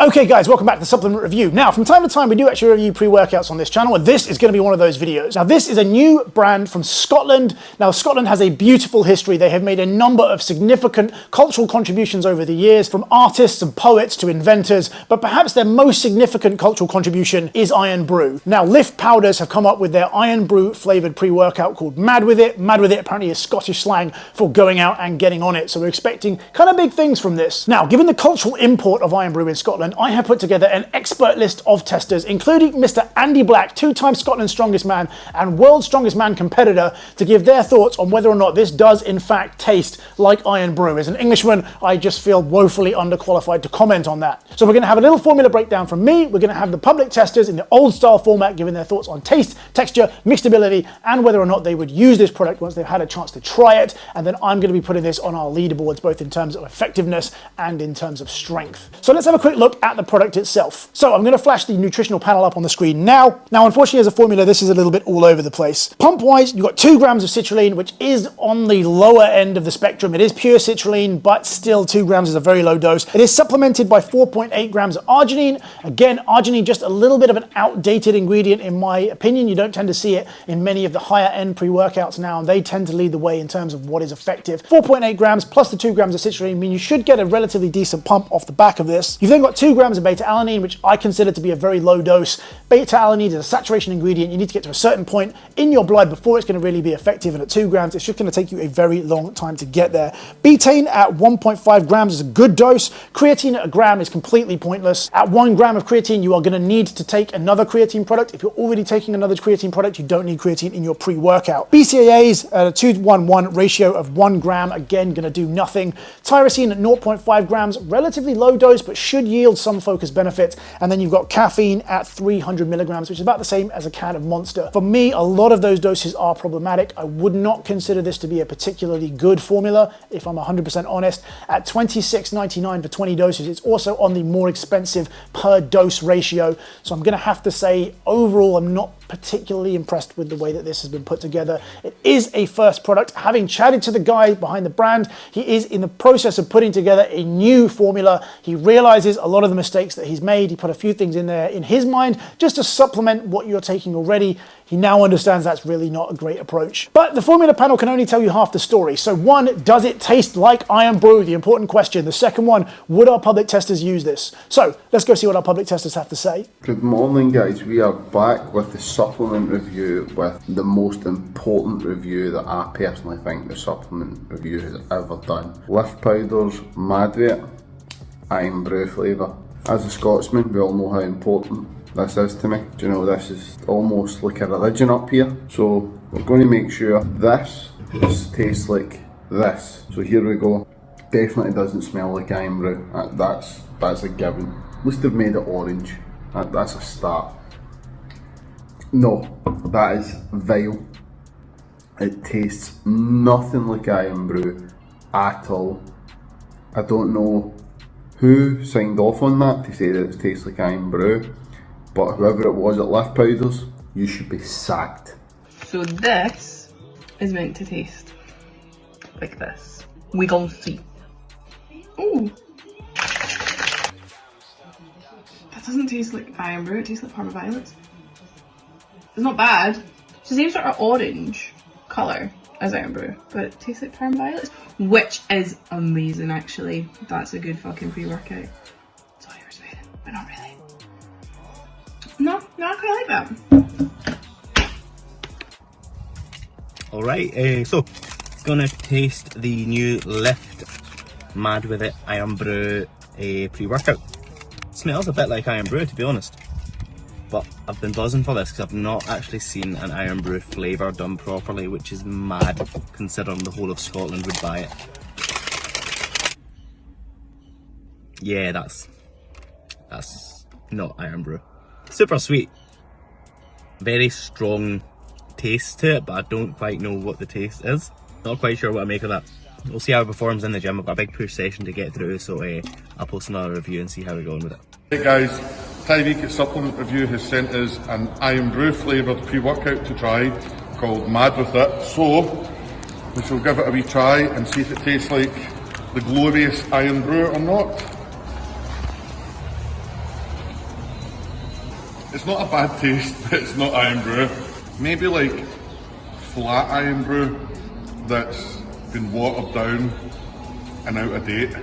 Okay guys, welcome back to the Supplement Review. Now, from time to time, we do actually review pre-workouts on this channel, and this is going to be one of those videos. Now, this is a new brand from Scotland. Now, Scotland has a beautiful history. They have made a number of significant cultural contributions over the years, from artists and poets to inventors, but perhaps their most significant cultural contribution is Iron Brew. Now, Lyft Powders have come up with their Iron Brew flavoured pre-workout called Mad With It. Mad With It apparently is Scottish slang for going out and getting on it, so we're expecting kind of big things from this. Now, given the cultural import of Iron Brew in Scotland, I have put together an expert list of testers, including Mr. Andy Black, two-time Scotland's strongest man and world's strongest man competitor, to give their thoughts on whether or not this does in fact taste like Iron Brew. As an Englishman, I just feel woefully underqualified to comment on that. So we're going to have a little formula breakdown from me. We're going to have the public testers in the old style format giving their thoughts on taste, texture, mixability, and whether or not they would use this product once they've had a chance to try it. And then I'm going to be putting this on our leaderboards, both in terms of effectiveness and in terms of strength. So let's have a quick look at the product itself. So I'm going to flash the nutritional panel up on the screen now. Now, unfortunately, as a formula, this is a little bit all over the place. Pump-wise, you've got 2 grams of citrulline, which is on the lower end of the spectrum. It is pure citrulline, but still 2 grams is a very low dose. It is supplemented by 4.8 grams of arginine. Again, arginine, just a little bit of an outdated ingredient in my opinion. You don't tend to see it in many of the higher end pre-workouts now, and they tend to lead the way in terms of what is effective. 4.8 grams plus the 2 grams of citrulline mean you should get a relatively decent pump off the back of this. You've then got 2 grams of beta-alanine, which I consider to be a very low dose. Beta-alanine is a saturation ingredient. You need to get to a certain point in your blood before it's going to really be effective, and at 2 grams, it's just going to take you a very long time to get there. Betaine at 1.5 grams is a good dose. Creatine at 1 gram is completely pointless. At 1 gram of creatine, you are going to need to take another creatine product. If you're already taking another creatine product, you don't need creatine in your pre-workout. BCAAs at a 2:1:1 ratio of 1 gram, again, going to do nothing. Tyrosine at 0.5 grams, relatively low dose, but should yield some focused benefit. And then you've got caffeine at 300 milligrams, which is about the same as a can of Monster. For me, a lot of those doses are problematic. I would not consider this to be a particularly good formula, if I'm 100% honest. At $26.99 for 20 doses, it's also on the more expensive per dose ratio. So I'm going to have to say, overall, I'm not particularly impressed with the way that this has been put together. It is a first product. Having chatted to the guy behind the brand, he is in the process of putting together a new formula. He realizes a lot of the mistakes that he's made. He put a few things in there in his mind just to supplement what you're taking already. He now understands that's really not a great approach. But the formula panel can only tell you half the story. So one, does it taste like Iron Brew? The important question. The second one, would our public testers use this? So let's go see what our public testers have to say. Good morning, guys. We are back with the supplement review, with the most important review that I personally think the supplement review has ever done. Lyft Powders, Mad With It, Iron Brew flavour. As a Scotsman, we all know how important this is to me. Do you know, this is almost like a religion up here. So we're going to make sure this tastes like this. So here we go. Definitely doesn't smell like Iron Brew. That's a given. At least they've made it orange. That's a start. No, that is vile. It tastes nothing like Iron Brew at all. I don't know who signed off on that to say that it tastes like Iron Brew, but whoever it was at Lyft Powders, you should be sacked. So this is meant to taste like this. We gon' see. Ooh. That doesn't taste like Iron Brew, it tastes like Parma Violets. It's not bad. It's the same sort of orange colour as Iron Brew, but it tastes like Parma Violets, which is amazing actually. That's a good fucking pre-workout. That's all you were saying, but not really. No, I quite like that. Alright, so it's gonna taste the new Lyft Mad With It Iron Brew pre-workout. Smells a bit like Iron Brew, to be honest. But I've been buzzing for this because I've not actually seen an Iron Brew flavour done properly, which is mad considering the whole of Scotland would buy it. Yeah, that's not Iron Brew. Super sweet. Very strong taste to it, but I don't quite know what the taste is. Not quite sure what I make of that. We'll see how it performs in the gym. I've got a big push session to get through, so I'll post another review and see how we're going with it. Hey guys, Tyreek at Supplement Review has sent us an Iron Brew flavoured pre-workout to try called Mad With It. So we shall give it a wee try and see if it tastes like the glorious Iron Brew or not. It's not a bad taste, but it's not Iron Brew. Maybe like flat Iron Brew that's been watered down and out of date,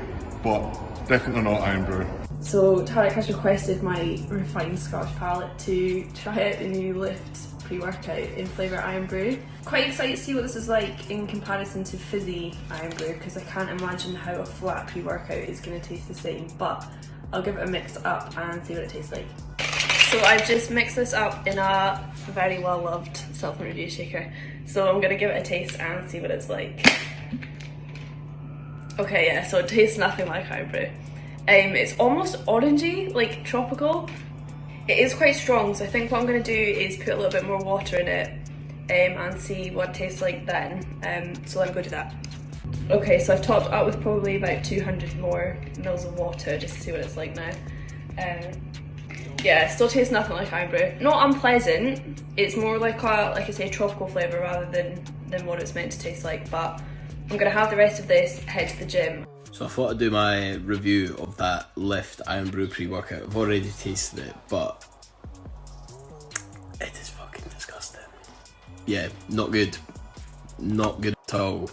but definitely not Iron Brew. So Tarek has requested my refined Scotch palate to try out the new Lyft pre-workout in flavour Iron Brew. Quite excited to see what this is like in comparison to fizzy Iron Brew, because I can't imagine how a flat pre-workout is going to taste the same, but I'll give it a mix up and see what it tastes like. So I've just mixed this up in a very well loved supplement review shaker, so I'm going to give it a taste and see what it's like. Okay, yeah, so it tastes nothing like Iron Brew. It's almost orangey, like tropical. It is quite strong, so I think what I'm going to do is put a little bit more water in it and see what it tastes like then. So let me go do that. Okay, so I've topped up with probably about 200 more mils of water just to see what it's like now. Yeah, it still tastes nothing like Iron Brew. Not unpleasant, it's more like a, like I say, tropical flavour rather than what it's meant to taste like, but I'm going to have the rest of this, head to the gym. So I thought I'd do my review of that Lyft Iron Brew pre-workout. I've already tasted it, but it is fucking disgusting. Yeah, not good. Not good at all.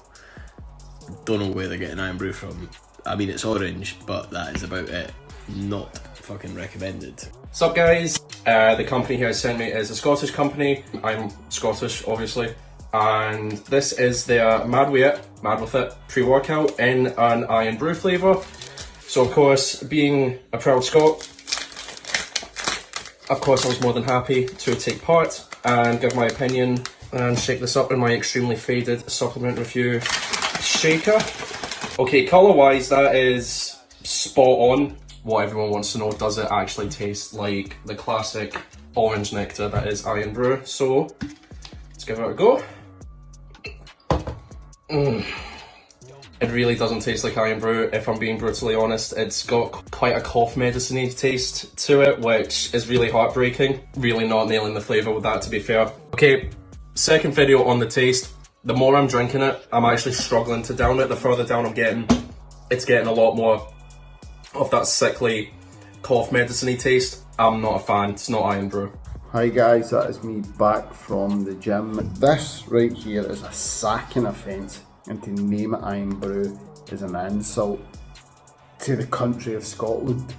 Don't know where they're getting Iron Brew from. I mean, it's orange, but that is about it. Not fucking recommended. Sup guys, the company here has sent me is a Scottish company. I'm Scottish, obviously. And this is their Mad With It pre-workout in an Iron Brew flavour. So of course, being a proud Scot, of course I was more than happy to take part and give my opinion and shake this up in my extremely faded supplement review shaker. Okay, colour wise that is spot on. What everyone wants to know, does it actually taste like the classic orange nectar that is Iron Brew? So let's give it a go. It really doesn't taste like Iron Brew, if I'm being brutally honest. It's got quite a cough medicine-y taste to it, which is really heartbreaking. Really not nailing the flavour with that, to be fair. Okay, second video on the taste. The more I'm drinking it, I'm actually struggling to down it. The further down I'm getting, it's getting a lot more of that sickly cough medicine-y taste. I'm not a fan, it's not Iron Brew. Hi guys, that is me back from the gym. This right here is a sacking offence, and to name it Iron Brew is an insult to the country of Scotland.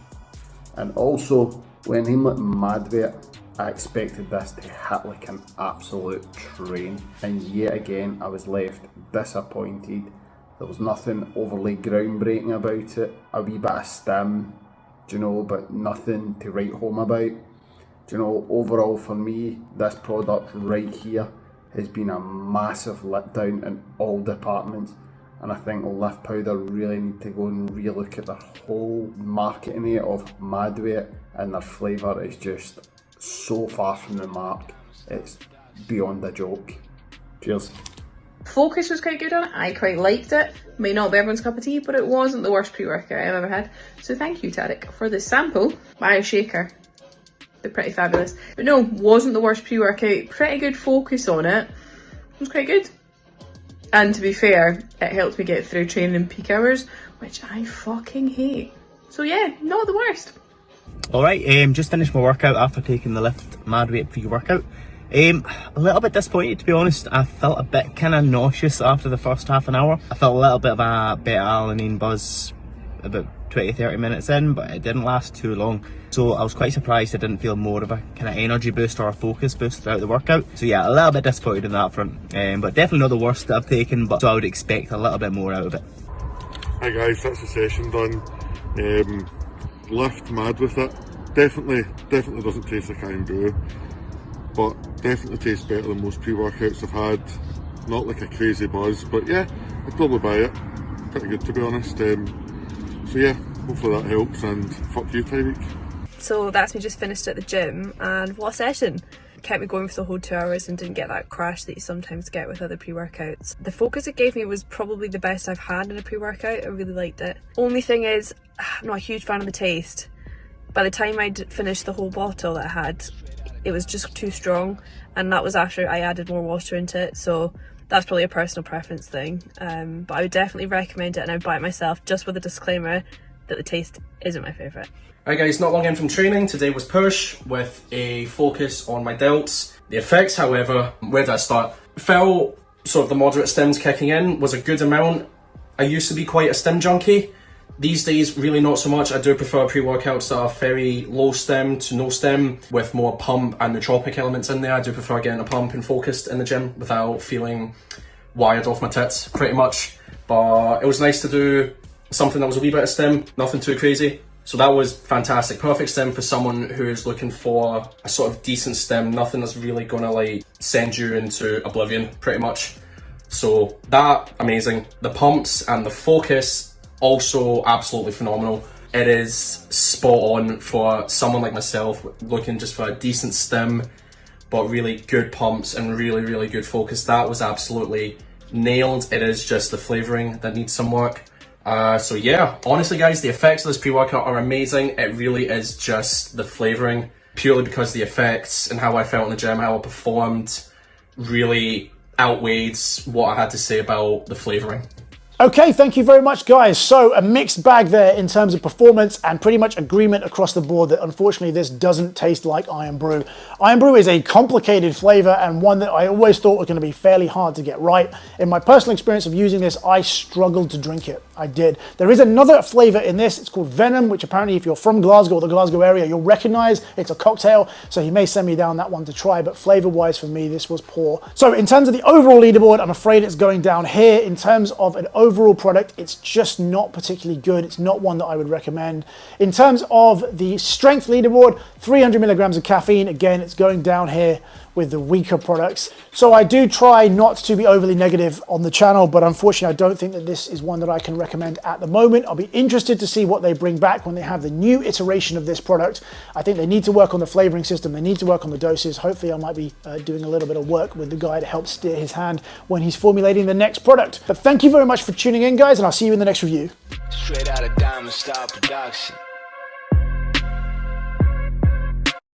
And also, when I'm like mad with it, I expected this to hit like an absolute train, and yet again I was left disappointed. There was nothing overly groundbreaking about it, a wee bit of stim, do you know, but nothing to write home about. Do you know, overall for me, this product right here has been a massive letdown in all departments, and I think Lyft Powder really need to go and relook at their whole marketing of Mad With It, and their flavour is just so far from the mark, it's beyond a joke. Cheers. Focus was quite good on it, I quite liked it. May not be everyone's cup of tea, but it wasn't the worst pre-workout I've ever had. So thank you, Tarek, for this sample. My shaker. They're pretty fabulous. But no, wasn't the worst pre-workout. Pretty good focus on it. It was quite good. And to be fair, it helped me get through training in peak hours, which I fucking hate. So yeah, not the worst. Alright, just finished my workout after taking the Lyft Mad With It pre-workout. A little bit disappointed, to be honest. I felt a bit kind of nauseous after the first half an hour. I felt a little bit of a beta-alanine buzz about 20-30 minutes in, but it didn't last too long. So I was quite surprised I didn't feel more of a kind of energy boost or a focus boost throughout the workout. So yeah, a little bit disappointed on that front, but definitely not the worst that I've taken, but so I would expect a little bit more out of it. Hi guys, that's the session done. Lyft Mad With It. Definitely doesn't taste like Iron Brew, but definitely tastes better than most pre-workouts I've had. Not like a crazy buzz, but yeah, I'd probably buy it. Pretty good, to be honest. So yeah, hopefully that helps, and fuck you, Tyreek. So that's me just finished at the gym, and what a session. Kept me going for the whole 2 hours and didn't get that crash that you sometimes get with other pre-workouts. The focus it gave me was probably the best I've had in a pre-workout. I really liked it. Only thing is, I'm not a huge fan of the taste. By the time I'd finished the whole bottle that I had, it was just too strong, and that was after I added more water into it, so that's probably a personal preference thing. But I would definitely recommend it, and I'd buy it myself, just with a disclaimer, that the taste isn't my favourite. Alright guys, not long in from training, today was push with a focus on my delts. The effects, however, where did I start? Felt sort of the moderate stems kicking in was a good amount. I used to be quite a stem junkie. These days, really not so much. I do prefer pre-workouts that are very low stem to no stem with more pump and nootropic elements in there. I do prefer getting a pump and focused in the gym without feeling wired off my tits, pretty much. But it was nice to do something that was a wee bit of stem, nothing too crazy. So that was fantastic. Perfect stem for someone who is looking for a sort of decent stem, nothing that's really gonna like send you into oblivion, pretty much. So that, amazing. The pumps and the focus, also absolutely phenomenal. It is spot on for someone like myself looking just for a decent stem, but really good pumps and really, really good focus. That was absolutely nailed. It is just the flavouring that needs some work. So yeah, honestly guys, the effects of this pre-workout are amazing. It really is just the flavouring, purely because the effects and how I felt in the gym, how I performed, really outweighed what I had to say about the flavouring. Okay, thank you very much, guys. So a mixed bag there in terms of performance and pretty much agreement across the board that unfortunately this doesn't taste like Iron Brew. Iron Brew is a complicated flavor and one that I always thought was going to be fairly hard to get right. In my personal experience of using this, I struggled to drink it. I did. There is another flavor in this. It's called Venom, which apparently if you're from Glasgow or the Glasgow area, you'll recognize. It's a cocktail, so he may send me down that one to try, but flavor-wise for me, this was poor. So in terms of the overall leaderboard, I'm afraid it's going down here. In terms of an overall product, it's just not particularly good. It's not one that I would recommend. In terms of the strength leaderboard, 300 milligrams of caffeine. Again, it's going down here with the weaker products. So I do try not to be overly negative on the channel, but unfortunately I don't think that this is one that I can recommend at the moment. I'll be interested to see what they bring back when they have the new iteration of this product. I think they need to work on the flavoring system. They need to work on the doses. Hopefully I might be doing a little bit of work with the guy to help steer his hand when he's formulating the next product. But thank you very much for tuning in, guys, and I'll see you in the next review. Straight out of Diamond Style Production.